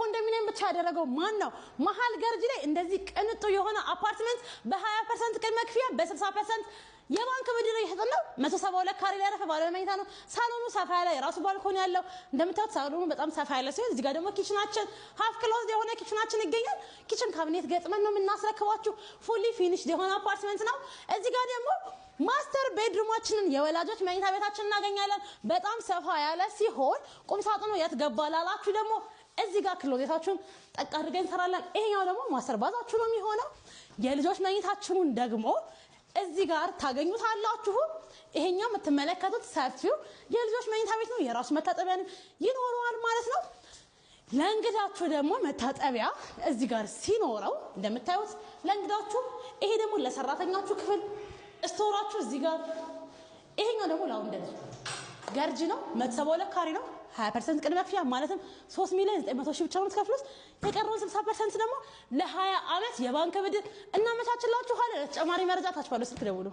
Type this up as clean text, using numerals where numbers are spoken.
ኮንዶሚኒየም ብቻ ያደረገው ማን ነው? መሃል ገርጂ ላይ እንደዚህ ቅንጡ የሆነ አፓርትመንት በ20% ቅድመ ክፍያ በ60% የባንክ ብድር እየተሰጠው 172 ካሬ ላይ ያረፈ ባለ መኝታ ነው። ሳሎኑ ሰፋ ያለ የራሱ ባልኮኒ ያለው እንደምታዩት ሳሎኑ በጣም ሰፋ ያለ ሲሆን እዚህ ጋር ደግሞ ኪችናችን ሃፍ ክሎዝድ የሆነ ኪችናችን ይገኛል። ኪችን ካቢኔት ገጥመን ነው የምናስረክባችሁ። ፉሊ ፊኒሽድ የሆነ አፓርትመንት ነው። እዚህ ጋር ደግሞ ማስተር ቤድሩማችንን የወላጆች መኝታ ቤታችንን እናገኛለን። በጣም ሰፋ ያለ ሲሆን ቁም ሳጥኑ የት ገባ ላላችሁ ደግሞ እዚህ ጋር ክሎዜታችሁን ጠቅ አድርገን እንሰራለን። ይሄኛው ደግሞ ማስተር ባዛችሁ ነው የሚሆነው። የልጆች መኝታችሁን ደግሞ እዚህ ጋር ታገኙታላችሁ። ይሄኛው የምትመለከቱት ሰፊው የልጆች መኝታ ቤት ነው። የራሱ መታጠቢያ ይኖረዋል ማለት ነው። ለእንግዳችሁ ደግሞ መታጠቢያ እዚህ ጋር ሲኖረው እንደምታዩት ለእንግዳችሁ፣ ይሄ ደግሞ ለሰራተኛችሁ ክፍል ስቶራችሁ እዚህ ጋር። ይሄኛው ደግሞ ላውንደሪ ገርጂ ነው። 172 ካሬ ነው። 20% ቅድመ ክፍያ ማለትም 3,900,000 ብቻ ነው የምትከፍሉት። የቀረውን 60% ደግሞ ለ20 ዓመት የባንክ ብድር እናመቻችላችኋለን። ለተጨማሪ መረጃ ታች ባለው ስልክ ደውሉ።